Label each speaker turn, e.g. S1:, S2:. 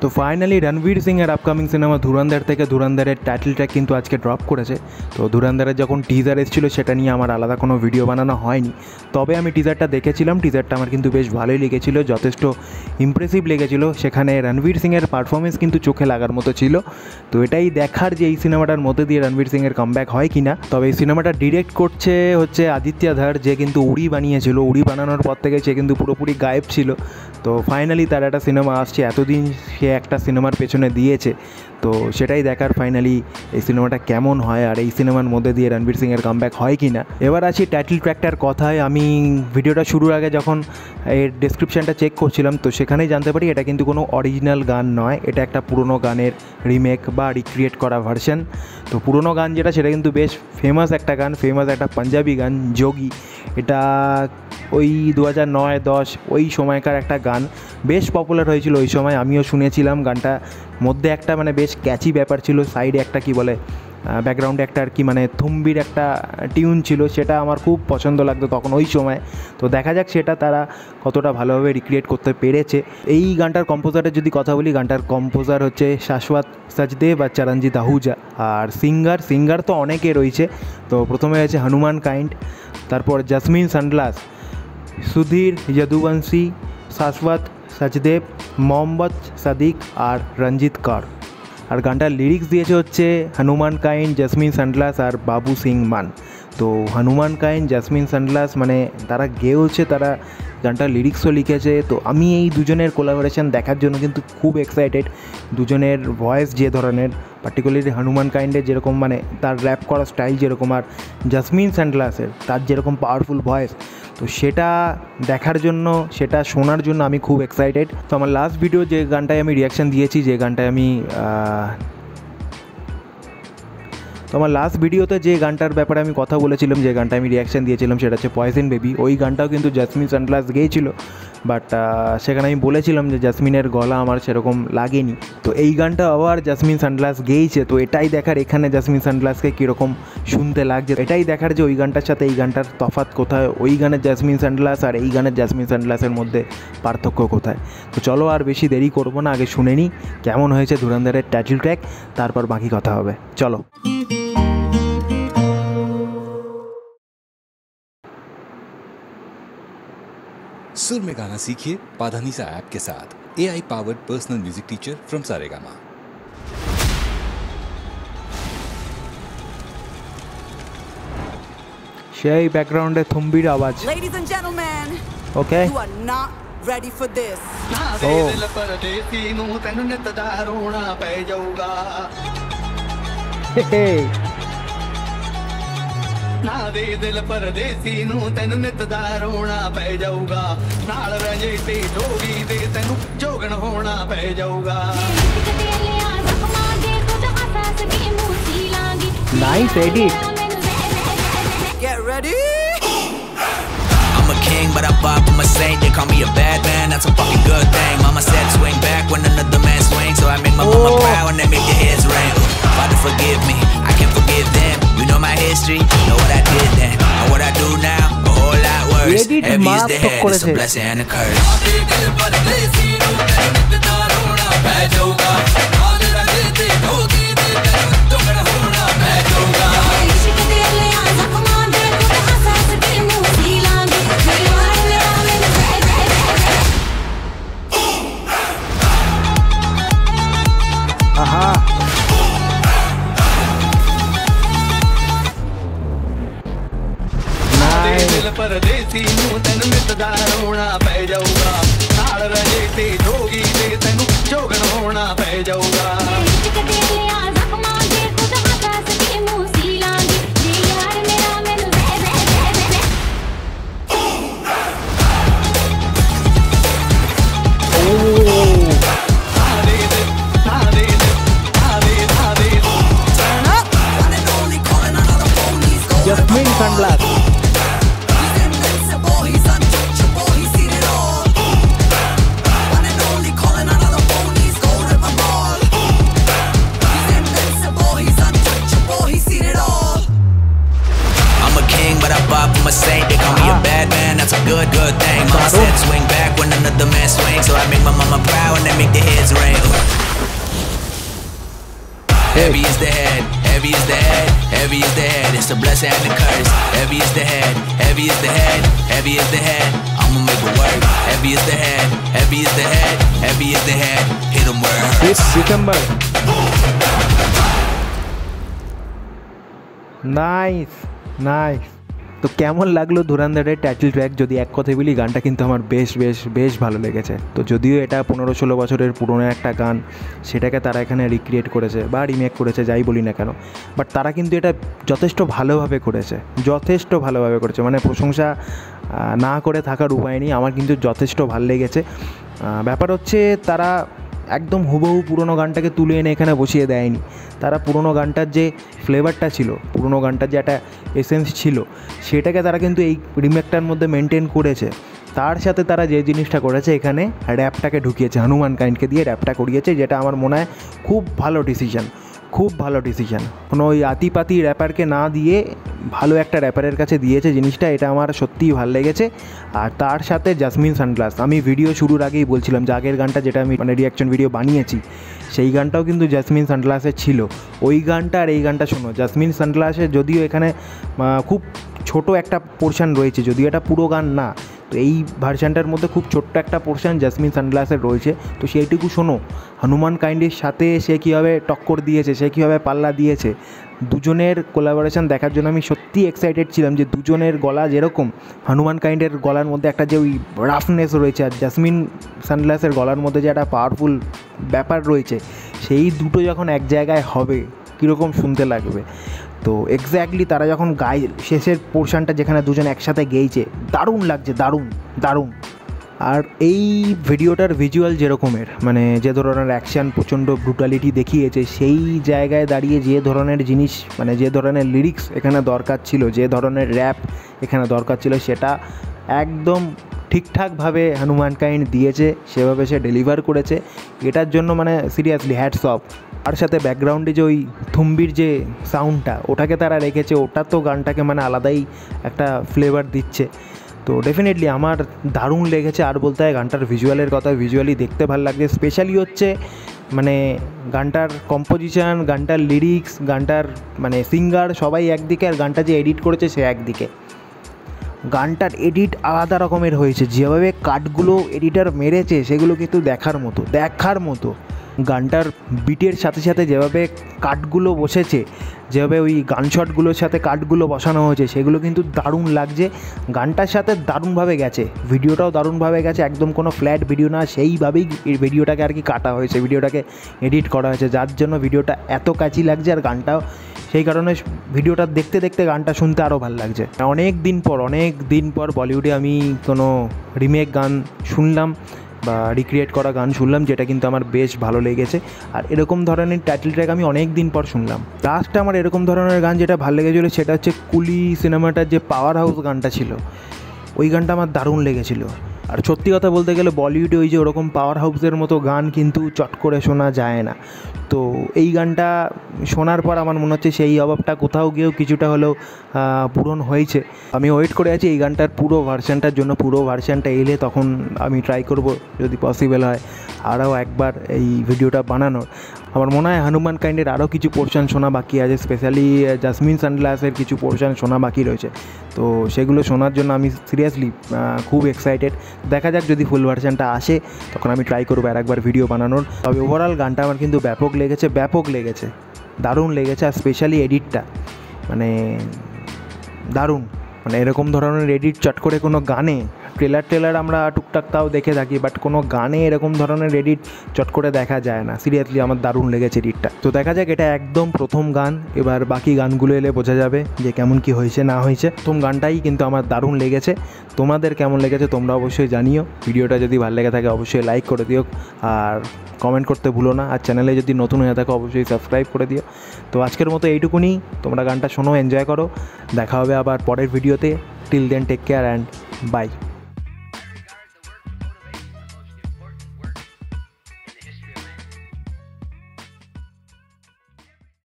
S1: তো ফাইনালি রণবীর সিং এর upcoming cinema ধুরন্ধর থেকে ধুরন্ধরের টাইটেল ট্র্যাক কিন্তু আজকে ড্রপ করেছে। তো ধুরন্ধরের যখন টিজার এসেছিল সেটা নিয়ে আমার আলাদা কোনো ভিডিও বানানো হয়নি, তবে আমি টিজারটা দেখেছিলাম। টিজারটা আমার কিন্তু বেশ ভালোই লেগেছিল, যথেষ্ট ইমপ্রেসিভ লেগেছিল। সেখানে রণবীর সিংয়ের পারফরমেন্স কিন্তু চোখে লাগার মতো ছিল। তো এটাই দেখার যে এই সিনেমাটার মধ্যে দিয়ে রণবীর সিংয়ের কামব্যাক হয় কিনা। তবে এই সিনেমাটা ডিরেক্ট করছে হচ্ছে আদিত্য ধর, যে কিন্তু উড়ি বানিয়েছিল। উড়ি বানানোর পর থেকে সে কিন্তু পুরোপুরি গায়েব ছিল। তো ফাইনালি তার একটা সিনেমা আসছে, এতদিন সে একটা সিনেমার পেছনে দিয়েছে, তো সেটাই দেখার ফাইনালি এই সিনেমাটা কেমন হয় আর এই সিনেমার মধ্যে দিয়ে রণবীর সিংয়ের কামব্যাক হয় কি না। এবার আছি টাইটেল ট্র্যাকটার কথায়। আমি ভিডিওটা শুরুর আগে যখন এর ডেসক্রিপশানটা চেক করছিলাম তো সেখানেই জানতে পারি এটা কিন্তু কোনো অরিজিনাল গান নয়, এটা একটা পুরনো গানের রিমেক বা রিক্রিয়েট করা ভার্সন। তো পুরনো গান যেটা সেটা কিন্তু বেশ ফেমাস একটা গান, ফেমাস একটা পাঞ্জাবি গান যোগী। এটা ওই 2009-10 ওই সময়কার একটা গান, বেশ পপুলার হয়েছিল ওই সময়। আমিও শুনেছিলাম গানটার মধ্যে একটা মানে বেশ ক্যাচি ব্যাপার ছিল, সাইডে একটা কি বলে ব্যাকগ্রাউন্ডে একটা আর কি মানে থুম্বির একটা টিউন ছিল, সেটা আমার খুব পছন্দ লাগতো তখন ওই সময়। তো দেখা যাক সেটা তারা কতটা ভালোভাবে রিক্রিয়েট করতে পেরেছে। এই গানটার কম্পোজারের যদি কথা বলি, গানটার কম্পোজার হচ্ছে শাশ্বত সচদেব আর চরণজিৎ আহুজা। আর সিঙ্গার তো অনেকে রয়েছে। তো প্রথমে আছে হনুমান কাইন্ড, তারপর জসমিন সানগ্লাস, সুধীর যদুবংশী, শাশ্বত সচদেব, মোহাম্মদ সাদিক আর রঞ্জিত কর। আর গানটার লিরিক্স দিয়েছে হচ্ছে হনুমান কাইন্ড, জসমিন সানগ্লাস আর বাবু সিং মান। তো হনুমান কাইন্ড, জসমিন সানগ্লাস মানে তারা গেয়েছে, তারা গানটার লিরিক্সও লিখেছে। তো আমি এই দুজনের কোলাবোরেশন দেখার জন্য কিন্তু খুব এক্সাইটেড। দুজনের ভয়েস যে ধরনের, পার্টিকুলারলি হনুমান কাইন্ডের যেরকম মানে তার র্যাপ করা স্টাইল যেরকম, আর জসমিন সানগ্লাসের তার যেরকম পাওয়ারফুল ভয়েস, তো সেটা দেখার জন্য, সেটা শোনার জন্য আমি খুব এক্সাইটেড। তো আমার লাস্ট ভিডিও যে গানটায় আমি রিয়াকশান দিয়েছি, যে গানটায় আমি আমার লাস্ট ভিডিওতে যে গানটার ব্যাপারে আমি কথা বলেছিলাম, যে গানটা আমি রিয়াকশান দিয়েছিলাম সেটা হচ্ছে পয়জন বেবি। ওই গানটাও কিন্তু জসমিন সানগ্লাস গেয়েছিল, বাট সেখানে আমি বলেছিলাম যে জসমিনের গলা আমার সেরকম লাগেনি। তো এই গানটা আবার জসমিন সানগ্লাস গেয়েছে, তো এটাই দেখার এখানে জসমিন সানগ্লাসকে কীরকম শুনতে লাগছে, এটাই দেখার যে ওই গানটার সাথে এই গানটার তফাৎ কোথায়, ওই গানের জসমিন সানগ্লাস আর এই গানের জসমিন সানগ্লাসের মধ্যে পার্থক্য কোথায়। তো চলো আর বেশি দেরি করবো না, আগে শুনে নিই কেমন হয়েছে ধুরন্ধরের টাইটেল ট্র্যাক, তারপর বাকি কথা হবে। চলো।
S2: सुर में गाना सीखिए पाधानीसा ऐप के साथ। AI powered personal music teacher from Saregama.
S1: সেই ব্যাকগ্রাউন্ডে থুম্বির আওয়াজ।
S3: Ladies and gentlemen,
S1: okay,
S3: you are not ready for this.
S1: Hey.
S4: ਨਾ ਦੇ ਦਿਲ ਪਰਦੇਸੀ ਨੂੰ ਤੈਨੂੰ ਨਿਤ ਦਾ ਰੋਣਾ ਪੈ ਜਾਊਗਾ ਨਾਲ ਰਹਿ ਤੇ ਜੋਗੀ ਦੇ ਤੈਨੂੰ ਜੋਗਣ ਹੋਣਾ ਪੈ ਜਾਊਗਾ
S1: Nice edit.
S3: Get ready.
S5: I'm a king, but I pop, I'm a saint. They call me a bad man, that's a fucking good thing. Mama said swing back when another man swings, so I make my mama proud and they make their heads ring. Father forgive me, I can't forgive them. You know my history, know what I did then, and what I do now, a whole lot worse. Heavy is the head, it's a blessing and a curse.
S4: ਪਰਦੇਸੀ ਨੂੰ ਤੈਨੂੰ ਨਿਤ ਦਾ ਰੋਣਾ ਪੈ ਜਾਊਗਾ ਨਾਲ ਰਹੇ ਤੇ ਜੋਗੀ ਦੇ ਤੈਨੂੰ ਜੋਗਣ ਹੋਣਾ ਪੈ ਜਾਊਗਾ
S1: Jasmine Sunglass.
S5: I'm a saint, they call me a bad man, that's a good thing. Mama said swing back when another man swings, so I make my mama proud and they make their heads ring. Heavy is the head, heavy is the head, heavy is the head. It's the blessing and the curse. Heavy is the head, heavy is the head, heavy is the head. I'ma make it work. Heavy is the head, heavy is the head, heavy is the head. Hit 'em where it hurts.
S1: 5 December. Nice nice. তো কেমন লাগলো ধুরন্ধরের title track? যদি এক কথায় বলি, গানটা কিন্তু আমার বেশ ভালো লেগেছে। তো যদিও এটা 15-16 বছরের পুরনো একটা গান, সেটাকে তারা এখানে রিক্রিয়েট করেছে বা রিমেক করেছে, যাই বলি না কেন, বাট তারা কিন্তু এটা যথেষ্ট ভালোভাবে করেছে, মানে প্রশংসা না করে থাকার উপায় নেই। আমার কিন্তু যথেষ্ট ভালো লেগেছে। ব্যাপার হচ্ছে তারা একদম হুবহু পুরোনো গানটাকে তুলে এনে এখানে বসিয়ে দেয়নি। তারা পুরোনো গানটার যে ফ্লেভারটা ছিল, পুরোনো গানটার যে একটা এসেন্স ছিল, সেটাকে তারা কিন্তু এই রিমেকটার মধ্যে মেনটেন করেছে। তার সাথে তারা যে জিনিসটা করেছে, এখানে র্যাপটাকে ঢুকিয়েছে, হনুমান কাইন্ডকে দিয়ে র্যাপটা করিয়েছে, যেটা আমার মনে হয় খুব ভালো ডিসিশন। কোনো ওই আতিপাতি র্যাপারকে না দিয়ে ভালো একটা র্যাপারের কাছে দিয়েছে জিনিসটা, এটা আমার সত্যিই ভালো লেগেছে। আর তার সাথে জাসমিন সানগ্লাস, আমি ভিডিও শুরুর আগেই বলছিলাম যে আগের গানটা যেটা আমি মানে রিয়াকশন ভিডিও বানিয়েছি, সেই গানটাও কিন্তু জাসমিন সানগ্লাসের ছিল। ওই গানটা আর এই গানটা শোনো, জাসমিন সানগ্লাসের যদিও এখানে খুব ছোট একটা পোর্শন রয়েছে, যদিও এটা পুরো গান না, তো এই ভার্সানটার মধ্যে খুব ছোট্ট একটা পোর্শন জাসমিন সানগ্লাসের রয়েছে। তো সেইটুকু শোনো, হনুমান কাইন্ডের সাথে সে কীভাবে টক্কর দিয়েছে, সে কীভাবে পাল্লা দিয়েছে। দুজনের কোলাবোরেশন দেখার জন্য আমি সত্যি এক্সাইটেড ছিলাম, যে দুজনের গলা যেরকম, হনুমান কাইন্ডের গলার মধ্যে একটা যে ওই রাফনেস রয়েছে, আর জাসমিন সানগ্লাসের গলার মধ্যে যে একটা পাওয়ারফুল ব্যাপার রয়েছে, সেই দুটো যখন এক জায়গায় হবে কীরকম শুনতে লাগবে। তো এক্স্যাক্টলি তারা যখন গায়, শেষের পোর্শনটা যেখানে দুজন একসাথে গেয়েছে, দারুণ লাগছে, দারুণ। আর এই ভিডিওটার ভিজুয়াল যেরকমের, মানে যে ধরনের অ্যাকশান, প্রচণ্ড ব্রুটালিটি দেখিয়েছে, সেই জায়গায় দাঁড়িয়ে যে ধরনের জিনিস, মানে যে ধরনের লিরিক্স এখানে দরকার ছিল, যে ধরনের র্যাপ এখানে দরকার ছিল, সেটা একদম ঠিকঠাকভাবে হনুমান কাইন্ড দিয়েছে, সেভাবে সে ডেলিভার করেছে। এটার জন্য মানে সিরিয়াসলি হ্যাটস অফ। তার সাথে ব্যাকগ্রাউন্ডে যে ওই থুম্বির যে সাউন্ডটা, ওটাকে তারা রেখেছে, ওটা তো গানটাকে মানে আলাদাই একটা ফ্লেভার দিচ্ছে। তো ডেফিনেটলি আমার দারুণ লেগেছে। আর বলতে হয় গানটার ভিজুয়ালের কথা, ভিজুয়ালি দেখতে ভালো লাগছে। স্পেশালি হচ্ছে মানে গানটার কম্পোজিশন, গানটার লিরিক্স, গানটার মানে সিঙ্গার সবাই একদিকে, আর গানটা যে এডিট করেছে সে একদিকে। গানটার এডিট আলাদা রকমের হয়েছে, যেভাবে কাটগুলো এডিটার মেরেছে সেগুলো কিন্তু দেখার মতো। গানটার বিটের সাথে সাথে যেভাবে কাটগুলো বসেছে, যেভাবে ওই গানশটগুলোর সাথে কাটগুলো বসানো হয়েছে, সেগুলো কিন্তু দারুণ লাগছে। গানটার সাথে দারুণভাবে গেছে, ভিডিওটাও দারুণভাবে গেছে, একদম কোনো ফ্ল্যাট ভিডিও না, সেইভাবেই এই ভিডিওটাকে আর কি কাটা হয়েছে, ভিডিওটাকে এডিট করা হয়েছে, যার জন্য ভিডিওটা এত ক্যাচি লাগছে। আর গানটাও সেই কারণে ভিডিওটা দেখতে গানটা শুনতে আরও ভালো লাগছে। অনেক দিন পর বলিউডে আমি কোনো রিমেক গান শুনলাম বা রিক্রিয়েট করা গান শুনলাম, যেটা কিন্তু আমার বেশ ভালো লেগেছে। আর এরকম ধরনের টাইটেল ট্র্যাক আমি অনেক দিন পর শুনলাম। লাস্ট আমার এরকম ধরনের গান যেটা ভালো লেগেছিলো, সেটা হচ্ছে কুলি সিনেমাটার যে পাওয়ার হাউস গানটা ছিল, ওই গানটা আমার দারুণ লেগেছিলো। আর সত্যি কথা বলতে গেলে বলিউডে ওই যে ওরকম পাওয়ার হাউসের মতো গান কিন্তু চট করে শোনা যায় না। তো এই গানটা শোনার পর আমার মনে হচ্ছে সেই অভাবটা কোথাও গিয়েও কিছুটা হলেও পূরণ হয়েছে। আমি ওয়েট করে আছি এই গানটার পুরো ভার্সানটার জন্য। পুরো ভার্সানটা এলে তখন আমি ট্রাই করব, যদি পসিবল হয়, আরও একবার এই ভিডিওটা বানানোর। আমার মনে হয় হনুমান কাইন্ডের আরও কিছু পোর্শন শোনা বাকি আছে, স্পেশালি জাসমিন সানগ্লাসের কিছু পোর্শন শোনা বাকি রয়েছে। তো সেগুলো শোনার জন্য আমি সিরিয়াসলি খুব এক্সাইটেড। দেখা যাক যদি ফুল ভার্সানটা আসে, তখন আমি ট্রাই করবো আর একবার ভিডিও বানানোর। তবে ওভারঅল গানটা আমার কিন্তু ব্যাপক লেগেছে, দারুণ লেগেছে। আর স্পেশালি এডিটটা মানে দারুণ, মানে এরকম ধরনের এডিট চট করে কোনো গানে, ট্রেলার আমরা টুকটাক তাও দেখে থাকি, বাট কোনো গানে এরকম ধরনের এডিট চট করে দেখা যায় না। সিরিয়াসলি আমার দারুণ লেগেছে এডিটটা। তো দেখা যাক, এটা একদম প্রথম গান, এবার বাকি গানগুলো এলে বোঝা যাবে যে কেমন কি হয়েছে না হয়েছে। প্রথম গানটাই কিন্তু আমার দারুণ লেগেছে। তোমাদের কেমন লেগেছে তোমরা অবশ্যই জানিও। ভিডিওটা যদি ভালো লেগে থাকে অবশ্যই লাইক করে দিও, আর কমেন্ট করতে ভুলো না। আর চ্যানেলে যদি নতুন হয়ে থাকো অবশ্যই সাবস্ক্রাইব করে দিও। তো আজকের মতো এইটুকুনি, তোমরা গানটা শোনো, এনজয় করো। দেখা হবে আবার পরের ভিডিওতে। Till then take care and by.